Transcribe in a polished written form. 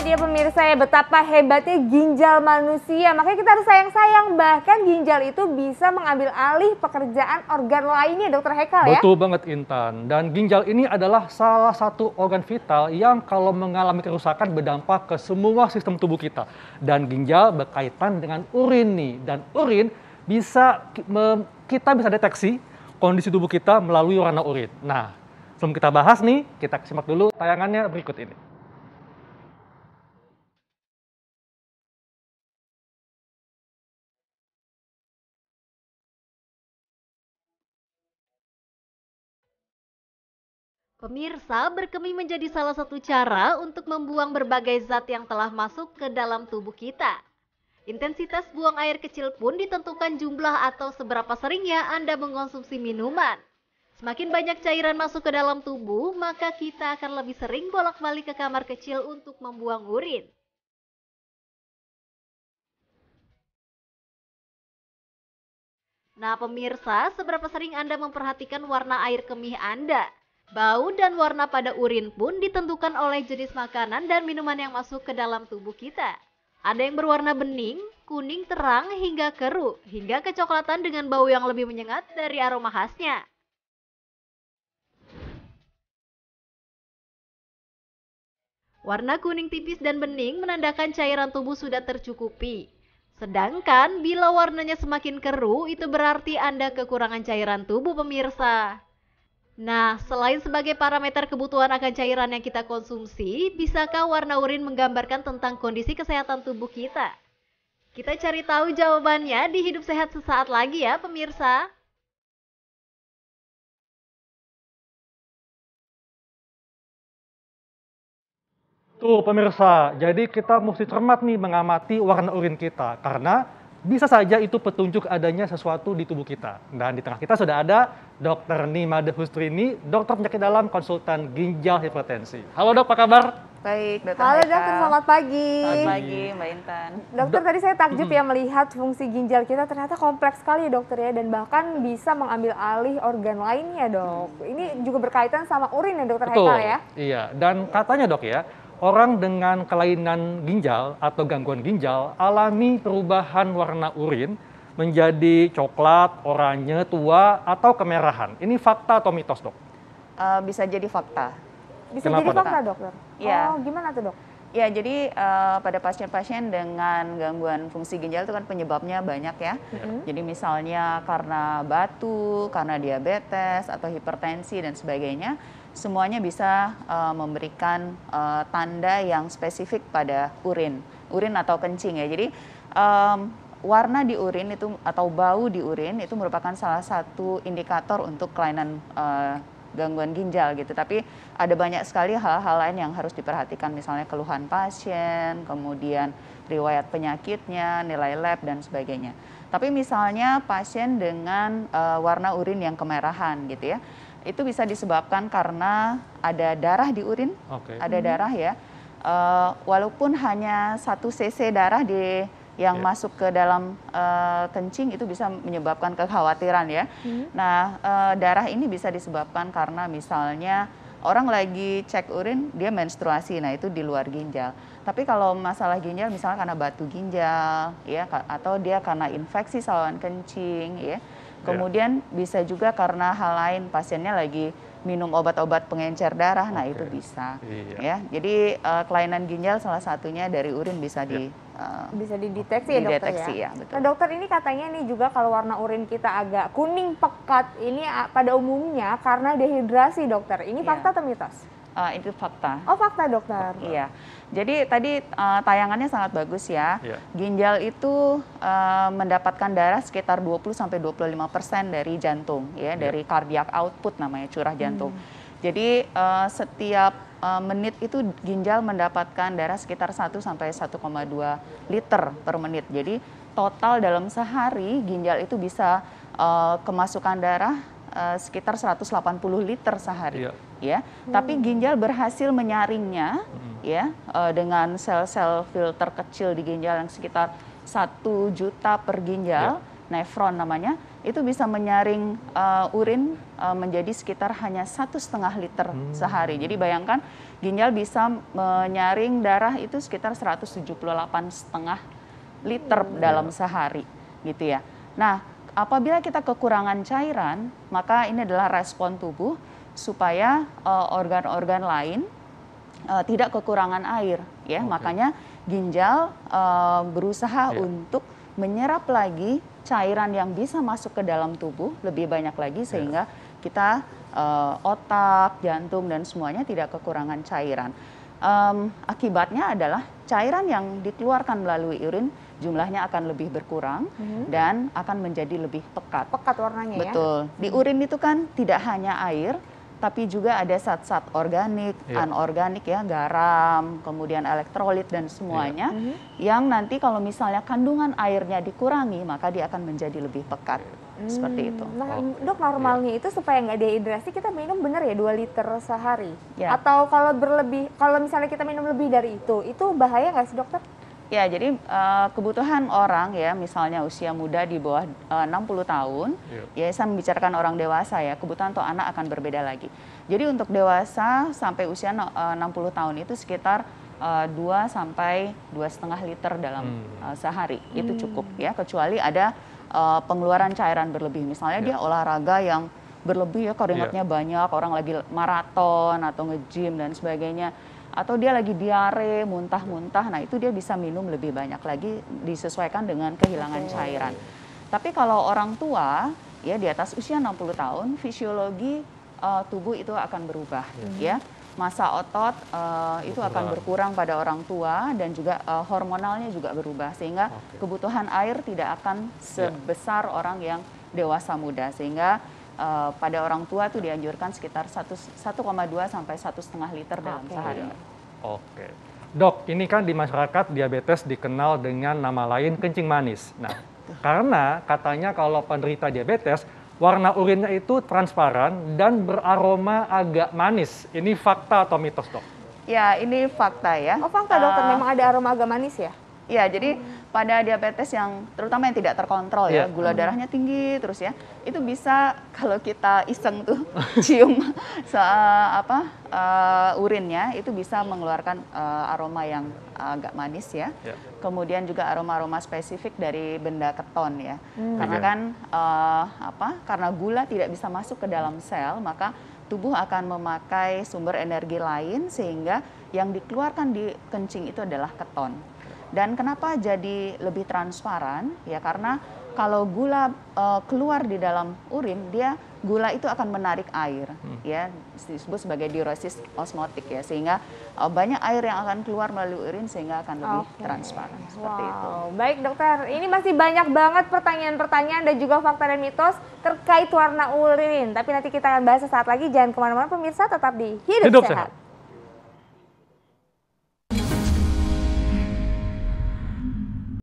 dia pemirsa ya, betapa hebatnya ginjal manusia. Makanya kita harus sayang-sayang, bahkan ginjal itu bisa mengambil alih pekerjaan organ lainnya, Dokter Hekal ya? Betul banget Intan, dan ginjal ini adalah salah satu organ vital yang kalau mengalami kerusakan berdampak ke semua sistem tubuh kita. Dan ginjal berkaitan dengan urin nih, dan urin kita bisa deteksi kondisi tubuh kita melalui warna urin. Nah, sebelum kita bahas nih, kita simak dulu tayangannya berikut ini. Pemirsa, berkemih menjadi salah satu cara untuk membuang berbagai zat yang telah masuk ke dalam tubuh kita. Intensitas buang air kecil pun ditentukan jumlah atau seberapa seringnya Anda mengkonsumsi minuman. Semakin banyak cairan masuk ke dalam tubuh, maka kita akan lebih sering bolak-balik ke kamar kecil untuk membuang urin. Nah, pemirsa, seberapa sering Anda memperhatikan warna air kemih Anda? Bau dan warna pada urin pun ditentukan oleh jenis makanan dan minuman yang masuk ke dalam tubuh kita. Ada yang berwarna bening, kuning terang hingga keruh, hingga kecoklatan dengan bau yang lebih menyengat dari aroma khasnya. Warna kuning tipis dan bening menandakan cairan tubuh sudah tercukupi. Sedangkan bila warnanya semakin keruh, itu berarti Anda kekurangan cairan tubuh, pemirsa. Nah, selain sebagai parameter kebutuhan akan cairan yang kita konsumsi, bisakah warna urin menggambarkan tentang kondisi kesehatan tubuh kita? Kita cari tahu jawabannya di Hidup Sehat sesaat lagi ya, pemirsa. Tuh pemirsa, jadi kita mesti cermat nih mengamati warna urin kita, karena bisa saja itu petunjuk adanya sesuatu di tubuh kita. Dan di tengah kita sudah ada Dr. Nimade Hustrini, dokter penyakit dalam, konsultan ginjal hipertensi. Halo dok, apa kabar? Baik, Dokter Halo Hekal. dokter, selamat pagi. Selamat pagi, Mbak Intan. Dokter, tadi saya takjub ya melihat fungsi ginjal kita ternyata kompleks sekali ya dokter ya, dan bahkan bisa mengambil alih organ lainnya dok. Ini juga berkaitan sama urin ya dokter Betul, Hekal ya? iya. Dan katanya dok ya, orang dengan kelainan ginjal atau gangguan ginjal alami perubahan warna urin menjadi coklat, oranye, tua, atau kemerahan. Ini fakta atau mitos dok? Bisa jadi fakta. Bisa Kenapa, jadi Dok? fakta dokter? Iya. Oh gimana tuh dok? Ya, jadi pada pasien-pasien dengan gangguan fungsi ginjal itu kan penyebabnya banyak ya. Jadi misalnya karena batu, karena diabetes, atau hipertensi dan sebagainya, semuanya bisa memberikan tanda yang spesifik pada urin atau kencing ya. Jadi warna di urin itu atau bau di urin itu merupakan salah satu indikator untuk kelainan gangguan ginjal gitu. Tapi ada banyak sekali hal-hal lain yang harus diperhatikan, misalnya keluhan pasien, kemudian riwayat penyakitnya, nilai lab dan sebagainya. Tapi misalnya pasien dengan warna urin yang kemerahan gitu ya, itu bisa disebabkan karena ada darah di urin, ada darah ya. Walaupun hanya 1 cc darah yang masuk ke dalam kencing itu bisa menyebabkan kekhawatiran ya. Nah, darah ini bisa disebabkan karena misalnya orang lagi cek urin, dia menstruasi, nah itu di luar ginjal. Tapi kalau masalah ginjal misalnya karena batu ginjal ya, atau dia karena infeksi saluran kencing ya. Kemudian bisa juga karena hal lain, pasiennya lagi minum obat-obat pengencer darah, nah itu bisa ya. Jadi kelainan ginjal salah satunya dari urin bisa bisa dideteksi ya dokter ya? Betul. Nah dokter, ini katanya nih juga kalau warna urin kita agak kuning pekat, ini pada umumnya karena dehidrasi dokter. Ini fakta atau mitos? Itu fakta. Oh fakta dokter. Iya. Jadi tadi tayangannya sangat bagus ya. Ginjal itu mendapatkan darah sekitar 20-25% dari jantung ya, dari cardiac output namanya, curah jantung. Jadi setiap menit itu ginjal mendapatkan darah sekitar 1-1,2 liter per menit. Jadi total dalam sehari ginjal itu bisa kemasukan darah sekitar 180 liter sehari. Ya, tapi ginjal berhasil menyaringnya ya dengan sel-sel filter kecil di ginjal yang sekitar 1 juta per ginjal, nefron namanya. itu bisa menyaring urin menjadi sekitar hanya 1,5 liter sehari. Jadi bayangkan ginjal bisa menyaring darah itu sekitar 178,5 liter dalam sehari gitu ya. Nah, apabila kita kekurangan cairan, maka ini adalah respon tubuh supaya organ-organ lain tidak kekurangan air ya. Makanya ginjal berusaha untuk menyerap lagi cairan yang bisa masuk ke dalam tubuh lebih banyak lagi sehingga kita otak, jantung dan semuanya tidak kekurangan cairan. Akibatnya adalah cairan yang dikeluarkan melalui urin jumlahnya akan lebih berkurang dan akan menjadi lebih pekat. Pekat warnanya ya. Betul. Di urin itu kan tidak hanya air, tapi juga ada zat-zat organik, anorganik ya, garam, kemudian elektrolit dan semuanya yang nanti kalau misalnya kandungan airnya dikurangi maka dia akan menjadi lebih pekat. Seperti itu. Nah, Dok, normalnya itu supaya nggak dehidrasi kita minum benar ya 2 liter sehari? Ya. Atau kalau berlebih, kalau misalnya kita minum lebih dari itu bahaya nggak sih dokter? Ya, jadi kebutuhan orang ya, misalnya usia muda di bawah 60 tahun, ya saya membicarakan orang dewasa ya, kebutuhan untuk anak akan berbeda lagi. Jadi untuk dewasa sampai usia 60 tahun itu sekitar 2 sampai 2,5 liter dalam sehari, itu cukup ya, kecuali ada pengeluaran cairan berlebih. Misalnya dia olahraga yang berlebih ya, keringatnya banyak, orang lagi maraton atau nge-gym dan sebagainya. Atau dia lagi diare, muntah-muntah, nah itu dia bisa minum lebih banyak lagi disesuaikan dengan kehilangan cairan. Tapi kalau orang tua, ya di atas usia 60 tahun, fisiologi tubuh itu akan berubah, ya. Massa otot itu akan berkurang pada orang tua dan juga hormonalnya juga berubah. Sehingga kebutuhan air tidak akan sebesar orang yang dewasa muda. Sehingga pada orang tua itu dianjurkan sekitar 1,2 sampai 1,5 liter dalam sehari. Oke. Dok, ini kan di masyarakat diabetes dikenal dengan nama lain kencing manis. Nah, karena katanya kalau penderita diabetes, warna urinnya itu transparan dan beraroma agak manis. Ini fakta atau mitos, Dok? Ya, ini fakta ya. Oh, fakta dokter, memang ada aroma agak manis ya? Ya, jadi pada diabetes yang terutama yang tidak terkontrol ya, gula darahnya tinggi terus ya, itu bisa kalau kita iseng tuh cium urinnya itu bisa mengeluarkan aroma yang agak manis ya. Kemudian juga aroma-aroma spesifik dari benda keton ya. Karena kan karena gula tidak bisa masuk ke dalam sel, maka tubuh akan memakai sumber energi lain sehingga yang dikeluarkan di kencing itu adalah keton. Dan kenapa jadi lebih transparan? Ya karena kalau gula keluar di dalam urin, gula itu akan menarik air, ya disebut sebagai diuresis osmotik ya, sehingga banyak air yang akan keluar melalui urin sehingga akan lebih transparan seperti itu. Baik dokter, ini masih banyak banget pertanyaan-pertanyaan dan juga fakta dan mitos terkait warna urin. Tapi nanti kita akan bahas sesaat lagi. Jangan kemana-mana pemirsa, tetap di Hidup Sehat.